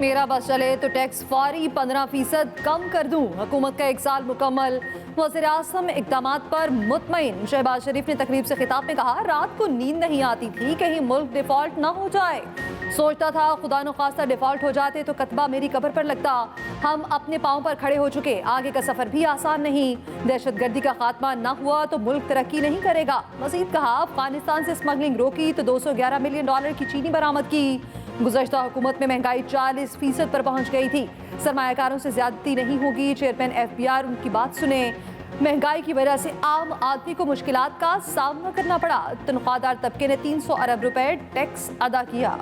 मेरा बस चले तो टैक्स फौरी 15% कम कर दूं। हुकूमत का 1 साल मुकम्मल। वज़ीर-ए-आज़म इक़दामात पर मुतमईन। शहबाज शरीफ ने तकरीब से खिताब में कहा, रात को नींद नहीं आती थी, कहीं मुल्क डिफॉल्ट ना हो जाए। सोचता था खुदा न खास्ता डिफॉल्ट हो जाते तो कतबा मेरी कब्र पर लगता। हम अपने पाँव पर खड़े हो चुके, आगे का सफर भी आसान नहीं। दहशतगर्दी का खात्मा न हुआ तो मुल्क तरक्की नहीं करेगा। मजीद कहा, अफगानिस्तान से स्मगलिंग रोकी तो $211 मिलियन की चीनी बरामद की। गुज़श्ता हुकूमत में महंगाई 40% पर पहुंच गई थी। सरमायाकारों से ज्यादती नहीं होगी। चेयरमैन FBR उनकी बात सुने। महंगाई की वजह से आम आदमी को मुश्किलात का सामना करना पड़ा। तनख्वाहदार तबके ने 300 अरब रुपए टैक्स अदा किया।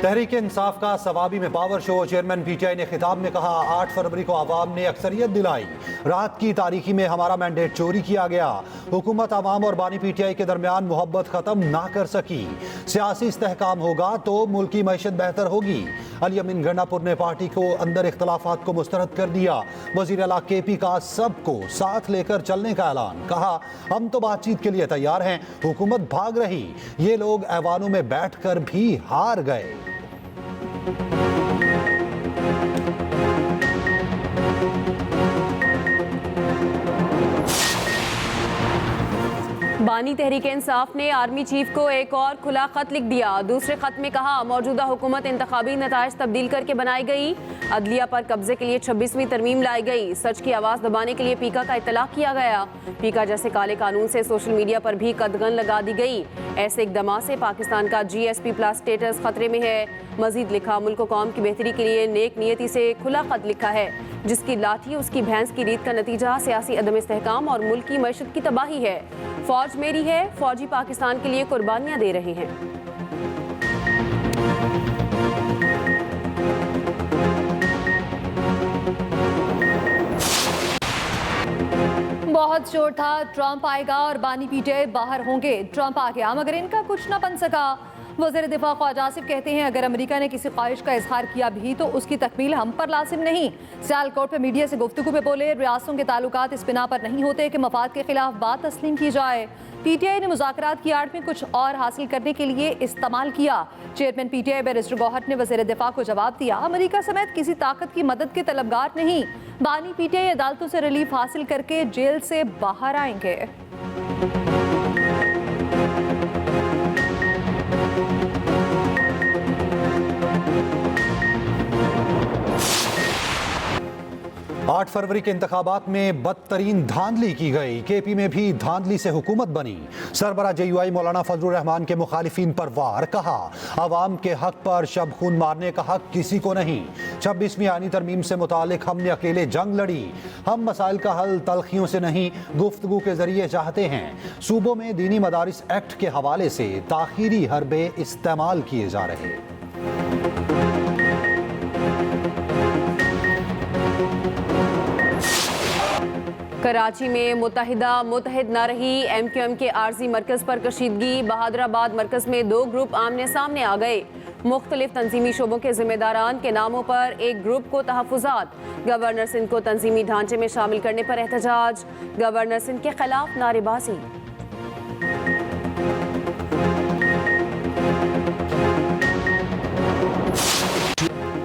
तहरीक इंसाफ का सवाबी में पावर शो। चेयरमैन PTI ने खिताब में कहा, 8 फरवरी को आवाम ने अक्सरियत दिलाई। रात की तारीकी में हमारा मैंडेट चोरी किया गया। हुकूमत आवाम और बानी PTI के दरमियान मोहब्बत खत्म ना कर सकी। सियासी इस्तेहकाम होगा तो मुल्क की मैशत बेहतर होगी। अली अमीन गंडापुर ने पार्टी को अंदर इख्तलाफात को मुस्तरद कर दिया। वज़ीर आला KP का सबको साथ लेकर चलने का ऐलान। कहा, हम तो बातचीत के लिए तैयार हैं, हुकूमत भाग रही, ये लोग ऐवानों में बैठ कर भी हार गए। बानी तहरीक इंसाफ ने आर्मी चीफ को एक और खुला खत लिख दिया। दूसरे खत में कहा, मौजूदा हुकूमत इंतखाबी नताइज तब्दील करके बनाई गई। अदलिया पर कब्जे के लिए 26वीं तरमीम लाई गई। सच की आवाज़ दबाने के लिए पीका का इतलाक किया गया। पीका जैसे काले कानून से सोशल मीडिया पर भी कदगन लगा दी गई। ऐसे इकदाम से पाकिस्तान का GSP+ स्टेटस खतरे में है। मजीद लिखा, मुल्क कौम की बेहतरी के लिए नेक नियति से खुला खत लिखा है। जिसकी लाठी उसकी भैंस की रीत का नतीजा सियासी अदम इस्तेहकाम और मुल्क की मैशत की तबाही है। फौज मेरी है, फौजी पाकिस्तान के लिए कुर्बानियां दे रहे हैं। बहुत शोर था, ट्रंप आएगा और बानी PTI बाहर होंगे। ट्रंप आ गया मगर इनका कुछ ना बन सका। वज़ीर दिफा ख्वाजा आसिफ कहते हैं, अगर अमेरिका ने किसी ख्वाहिश का इजहार किया भी तो उसकी तकमील हम पर लाजिम नहीं। सियालकोट पर मीडिया से गुफ्तगू में बोले, रियासतों के ताल्लुकात इस बिना पर नहीं होते कि मफाद के खिलाफ बात तस्लीम की जाए। PTI ने मुज़ाकरात की आड़ में कुछ और हासिल करने के लिए इस्तेमाल किया। चेयरमैन PTI बैरिस्टर गौहर ने वज़ीर दिफा को जवाब दिया, अमेरिका समेत किसी ताकत की मदद के तलबगार नहीं। बानी PTI अदालतों से रिलीफ हासिल करके जेल से बाहर आएंगे। आठ फरवरी के इंतखाबात में बदतरीन धांधली की गई। KP में भी धांधली से हुकूमत बनी। सरबरा JUI मौलाना फजलुर रहमान के मुखालिफिन पर वार। कहा, आवाम के हक पर शब खून मारने का हक किसी को नहीं। 26वीं आईनी तरमीम से मुतालिक हमने अकेले जंग लड़ी। हम मसाइल का हल तलखियों से नहीं, गुफ्तगू के जरिए चाहते हैं। सूबों में दीनी मदारिस एक्ट के हवाले से ताखीरी हरबे इस्तेमाल किए जा रहे। कराची में मुतहद न रही MQM के आर्जी मरकज पर कशीदगी। बहादुराबाद मरकज में 2 ग्रुप आमने सामने आ गए। मुख्तलिफ तंजीमी शोबों के जिम्मेदारान के नामों पर एक ग्रुप को तहफ़्फ़ुज़ात। गवर्नर सिंध को तंजीमी ढांचे में शामिल करने पर एहतजाज। गवर्नर सिंध के खिलाफ नारेबाजी।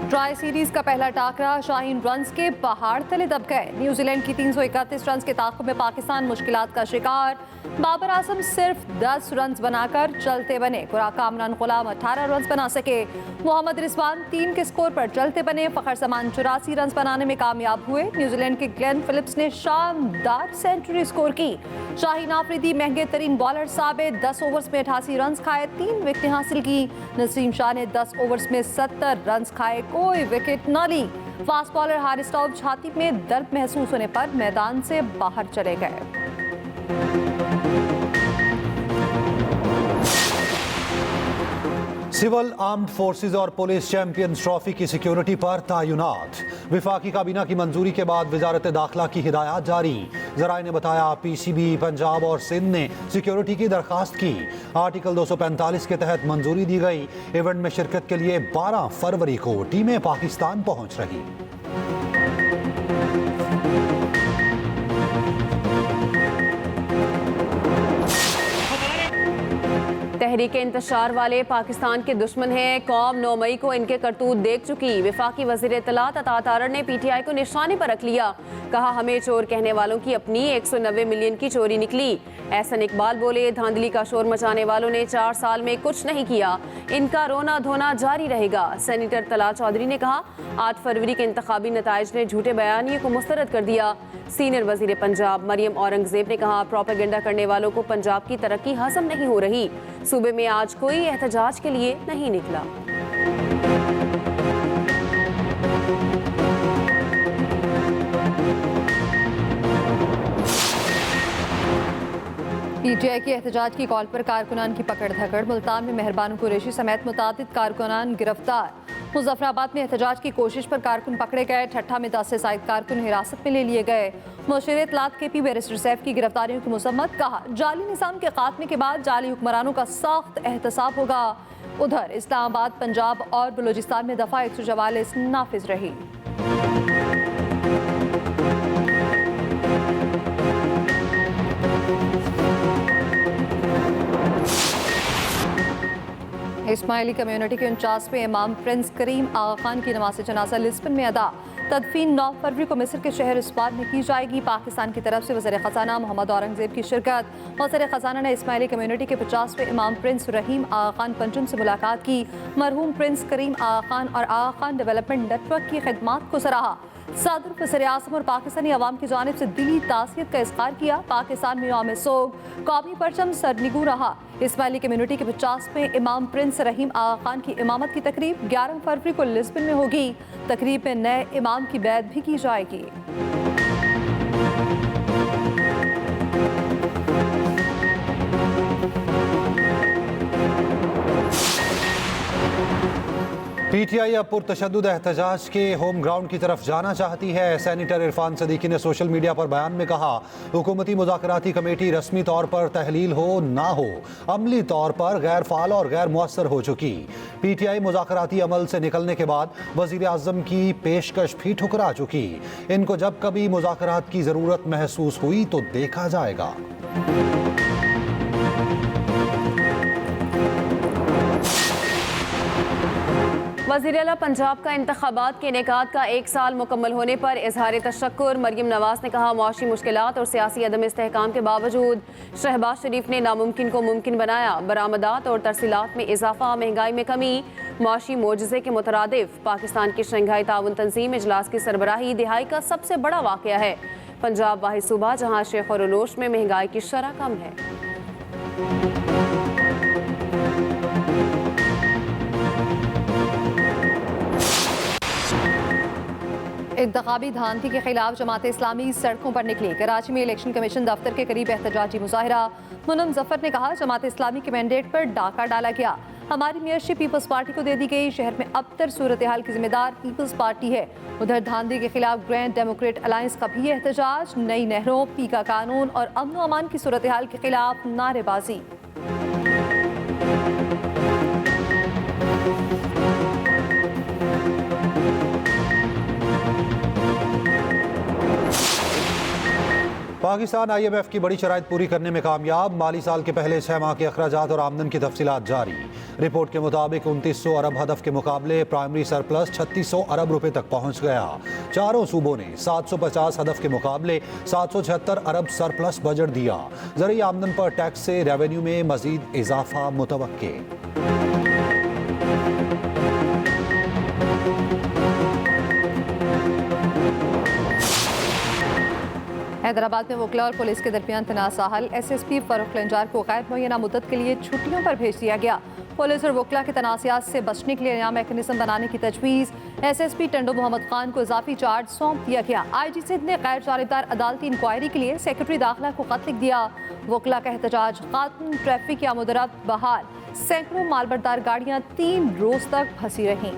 ट्राई सीरीज का पहला टाकरा शाहीन रन्स के पहाड़ तले दब गए। न्यूजीलैंड की 331 रन्स के ताक़ुब में पाकिस्तान मुश्किलात का शिकार। बाबर आजम सिर्फ 10 रन्स बनाकर चलते बने। कामरान गुलाम 18 रन्स बना सके। मोहम्मद रिजवान 3 के स्कोर पर चलते बने। फ़खर समान 84 रन्स बनाने में कामयाब हुए। न्यूजीलैंड के ग्लेन फिलिप्स ने शानदार सेंचुरी स्कोर की। शाहीन आफरीदी महंगे तरीन बॉलर साबित 10 ओवर्स में 88 रन्स खाए, 3 विकेटें हासिल की। नसीम शाह ने 10 ओवर्स में 70 रन्स खाए, कोई विकेट न ली। फास्ट बॉलर हारिस रऊफ छाती में दर्द महसूस होने पर मैदान से बाहर चले गए। सिविल आर्म्ड फोर्सेज और पुलिस चैंपियंस ट्रॉफी की सिक्योरिटी पर तयनात। विफाकी काबीना की मंजूरी के बाद वजारत दाखिला की हिदायत जारी। जराए ने बताया, PCB पंजाब और सिंध ने सिक्योरिटी की दरखास्त की। आर्टिकल 245 के तहत मंजूरी दी गई। इवेंट में शिरकत के लिए 12 फरवरी को टीमें पाकिस्तान पहुंच रही। तहरीक इंतशार वाले पाकिस्तान के दुश्मन हैं। कौम 9 मई को इनके करतूत देख चुकी। वफाकी वज़ीर इत्तलात अता तारड़ ने PTI को निशाने पर रख लिया। कहा हमें चोर कहने वालों की अपनी 190 मिलियन की चोरी निकली। एहसन इकबाल बोले धांधली का शोर मचाने वालों ने 4 साल में कुछ नहीं किया, इनका रोना धोना जारी रहेगा। सेनेटर तला चौधरी ने कहा 8 फरवरी के इंतखाबी नताइज ने झूठे बयानियों को मुस्तरद कर दिया। सीनियर वजीर पंजाब मरियम औरंगजेब ने कहा प्रोपेगेंडा करने वालों को पंजाब की तरक्की हजम नहीं हो रही। सूबे में आज कोई एहतजाज के लिए नहीं निकला। PTI की एहतजाज की कॉल पर कारकुनान की पकड़ धकड़। मुल्तान में मेहरबान कुरैशी समेत मुतादिद कारकुनान गिरफ्तार। मुजफ्फराबाद में एहतजाज की कोशिश पर कारकुन पकड़े गए। ठट्ठा में 10 से ज़ायद कारकुन हिरासत में ले लिए गए। मुशीर इत्तलात KP बैरिस्टर सैफ की गिरफ्तारियों की मसम्मत। कहा जाली निज़ाम के खात्मे के बाद जाली हुक्मरानों का सख्त एहतसाब होगा। उधर इस्लामाबाद, पंजाब और बलूचिस्तान में दफ़ा 144 नाफिज रही। इस्माइली कम्युनिटी के 49वें इमाम प्रिंस करीम आगा खान की नमाज जनाजा लिस्बन में अदा। तदफीन 9 फरवरी को मिस्र के शहर इस्बान में की जाएगी। पाकिस्तान की तरफ से वज़ीर ख़ज़ाना मोहम्मद औरंगजेब की शिरकत। वज़ीर ख़ज़ाना ने इस्माइली कम्युनिटी के 50वें इमाम प्रिंस रहीम आगा खान पंजुम से मुलाकात की। मरहूम प्रिंस करीम आगा खान और आगा खान डेवलपमेंट नेटवर्क की खिदमात को सराहा। सदर वज़ीर आज़म और पाकिस्तानी अवाम की जानिब से दिली तासियत का इज़हार किया। पाकिस्तान में यौम सोग कौमी परचम सरनिगू रहा। इस्माइली कम्युनिटी के 50वें इमाम प्रिंस रहीम आगा खान की इमामत की तकरीब 11 फरवरी को लिस्बन में होगी। तकरीब में नए इमाम की बैत भी की जाएगी। PTI अब पुरतशद्दुद एहतजाज के होम ग्राउंड की तरफ जाना चाहती है। सेनेटर इरफान सदीकी ने सोशल मीडिया पर बयान में कहा हुकूमती मुज़ाकराती कमेटी रस्मी तौर पर तहलील हो ना हो अमली तौर पर गैर फाल और गैर मुअस्सर हो चुकी। PTI मुज़ाकराती अमल से निकलने के बाद वज़ीर आज़म की पेशकश भी ठुकरा चुकी। इनको जब कभी मुज़ाकरात की ज़रूरत महसूस हुई तो देखा जाएगा। वज़ीर आला पंजाब का इंतखाबात के इनेकाद का 1 साल मुकम्मल होने पर इजहार तशक्कुर। मरियम नवाज ने कहा मुआशी मुश्किलात और सियासी अदम इस्तेहकाम के बावजूद शहबाज शरीफ ने नामुमकिन को मुमकिन बनाया। बरामदात और तरसीलात में इजाफा, महंगाई में कमी, मुआशी मोजज़े के मुतरादिफ। पाकिस्तान की शंघाई ताउन तंजीम इजलास की सरबराही दिहाई का सबसे बड़ा वाक़या है। पंजाब वाहिद सूबा जहाँ शेख और उलोश में महंगाई की शरह कम है। इंतखाबी धांधली के खिलाफ जमात इस्लामी सड़कों पर निकली। कराची में इलेक्शन कमीशन दफ्तर के करीब एहतजाजी मुजाहरा। मुनम जफर ने कहा जमात इस्लामी के मैंडेट पर डाका डाला गया। हमारी मेयरशिप पीपल्स पार्टी को दे दी गई। शहर में अबतर सूरत हाल की जिम्मेदार पीपल्स पार्टी है। उधर धांधली के खिलाफ ग्रैंड डेमोक्रेट अलायंस का भी एहतजाज। नई नहरों, पीका कानून और अमन अमान की सूरत हाल के खिलाफ नारेबाजी। पाकिस्तान IMF की बड़ी शराइत पूरी करने में कामयाब। माली साल के पहले 6 माह के अखराजात और आमदन की तफसीलात जारी। रिपोर्ट के मुताबिक 2900 अरब हदफ के मुकाबले प्राइमरी सरप्लस 3600 अरब रुपए तक पहुंच गया। चारों सूबों ने 750 हदफ के मुकाबले 776 अरब सरप्लस बजट दिया। ज़रूरी आमदन पर टैक्स से रेवेन्यू में मजीद इजाफा मुतवक्के। हैदराबाद में वकला और पुलिस के दरमियान तनाज़। SSP फरूख लंजार को गैर मुअय्यना मुद्दत के लिए छुट्टियों पर भेज दिया गया। पुलिस और वकला के तनाज़ात से बचने के लिए नया मैकेनिज्म बनाने की तजवीज़। SSP टंडो मोहम्मद खान को इजाफी चार्ज सौंप दिया गया। IG सिंध ने गैर जानिबदार अदालती इंक्वायरी के लिए सेक्रेटरी दाखिला को खत लिख दिया। वकला का एहतजाज कानून, ट्रैफिक या मुदरत बहाल। सैकड़ों मालबरदार गाड़ियाँ 3 रोज तक फंसी रहीं।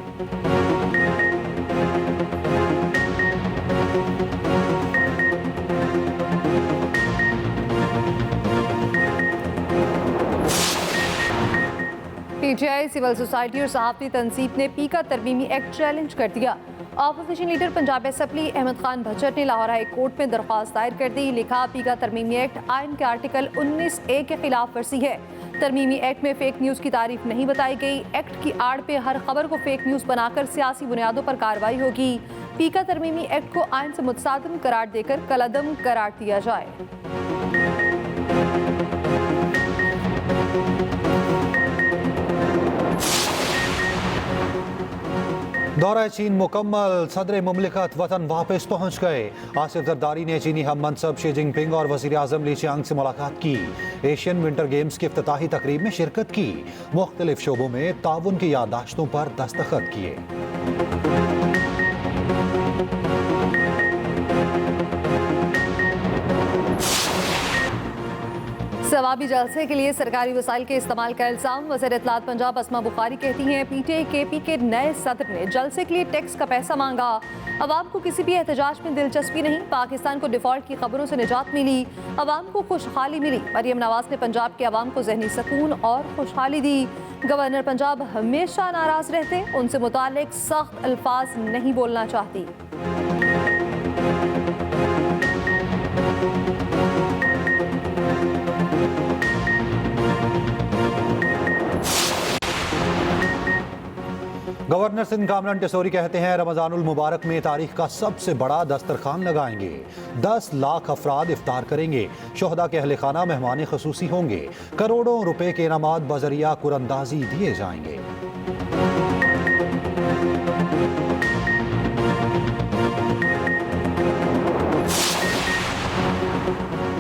PTI, सिविल सोसाइटी और सहाफ़ती तंजीम ने पीका तरमीमी एक्ट चैलेंज कर दिया। Opposition leader Punjab assembly Ahmad Khan Bhachar ने लाहौर हाई कोर्ट में दरख्वास्त दायर कर दी। लिखा पीका तरमीमी एक्ट आइन के आर्टिकल 19A के खिलाफ वर्जी है। तरमीमी एक्ट में फेक न्यूज़ की तारीफ नहीं बताई गई। एक्ट की आड़ पे हर खबर को फेक न्यूज़ बनाकर सियासी बुनियादों पर कार्रवाई होगी। पीका तरमीमी एक्ट को आइन से मुतसादिम करार देकर कलअदम करार दिया जाए। दौरा चीन मुकम्मल, सदर मुमलिकत वतन वापस पहुँच गए। आसिफ जरदारी ने चीनी हम मनसब शी जिनपिंग और वज़ीर आज़म ली चियांग से मुलाकात की। एशियन विंटर गेम्स की इफ्तिताही तकरीब में शिरकत की। मुख्तलिफ शोबों में ताउन की याददाश्तों पर दस्तखत किए। सवाबी जलसे के लिए सरकारी वसाइल के इस्तेमाल का इल्ज़ाम। वज़ीर इत्तलात पंजाब अस्मा बुखारी कहती हैं, पीटीआई केपी के नए सदर ने जलसे के लिए टैक्स का पैसा मांगा। अवाम को किसी भी एहतजाज में दिलचस्पी नहीं। पाकिस्तान को डिफॉल्ट की खबरों से निजात मिली, अवाम को खुशहाली मिली। मरियम नवाज ने पंजाब के अवाम को जहनी सुकून और खुशहाली दी। गवर्नर पंजाब हमेशा नाराज रहते, उनसे मुतालिक सख्त अल्फाज नहीं बोलना चाहती। गवर्नर सिंध कामरान टेसोरी कहते हैं, रमजानुल मुबारक में तारीख का सबसे बड़ा दस्तरखान लगाएंगे। 10 लाख अफराद इफ्तार करेंगे। शोहदा के अहले खाना मेहमान खसूसी होंगे। करोड़ों रुपए के इनामात बजरिया कुरंदाजी दिए जाएंगे।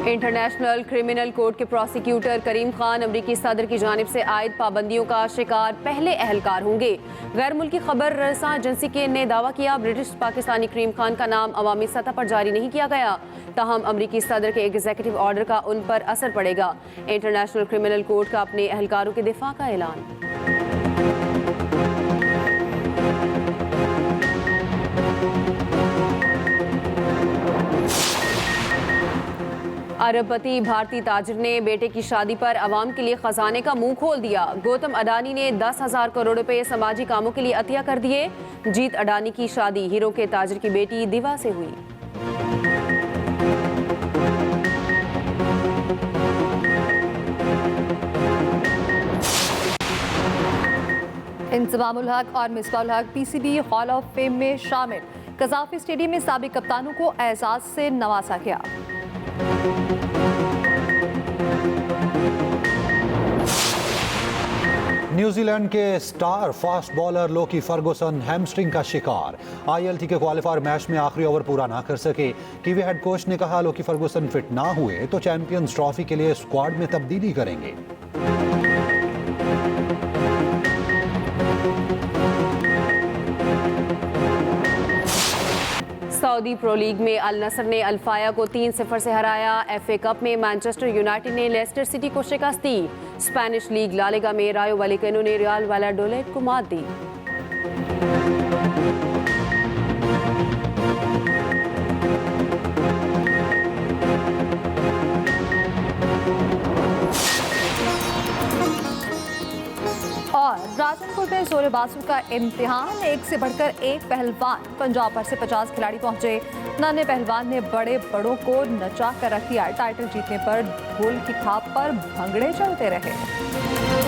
इंटरनेशनल क्रिमिनल कोर्ट के प्रोसिक्यूटर करीम खान अमरीकी सदर की जानिब से आयद पाबंदियों का शिकार पहले अहलकार होंगे। गैर मुल्की खबर रसां एजेंसी के ने दावा किया, ब्रिटिश पाकिस्तानी करीम खान का नाम अवामी सतह पर जारी नहीं किया गया, ताहम अमरीकी सदर के एग्जीक्यूटिव ऑर्डर का उन पर असर पड़ेगा। इंटरनेशनल क्रिमिनल कोर्ट का अपने अहलकारों के दिफा का ऐलान। अरबपति भारतीय ताजिर ने बेटे की शादी पर अवाम के लिए खजाने का मुंह खोल दिया। गौतम अडानी ने 10,000 करोड़ रुपए समाजी कामों के लिए अतिया कर दिए। जीत अडानी की शादी हीरो के ताजिर की बेटी दिवा से हुई। इंतज़ामुल हक और मिसबाहुल हक पीसीबी हॉल ऑफ फेम में शामिल। कज़ाफ़ी स्टेडियम में साबिक कप्तानों को एजाज से नवाजा गया। न्यूजीलैंड के स्टार फास्ट बॉलर लोकी फर्गुसन हैमस्ट्रिंग का शिकार। आईएलटी के क्वालिफायर मैच में आखिरी ओवर पूरा ना कर सके। कीवी हेड कोच ने कहा, लोकी फर्गुसन फिट ना हुए तो चैंपियंस ट्रॉफी के लिए स्क्वाड में तब्दीली करेंगे। सऊदी प्रो लीग में अल नसर ने अल फाया को 3-0 से हराया। एफए कप में मैनचेस्टर यूनाइटेड ने लेस्टर सिटी को शिकस्त दी। स्पेनिश लीग ला लीगा में रायो वैलेकानो ने रियल वैलाडोलिड को मात दी। और राजनपुर में जोरेबाजों का इम्तिहान, एक से बढ़कर एक पहलवान। पंजाब भर से 50 खिलाड़ी पहुंचे। नाने पहलवान ने बड़े बड़ों को नचा कर रख दिया। टाइटल जीतने पर ढोल की थाप पर भंगड़े चलते रहे।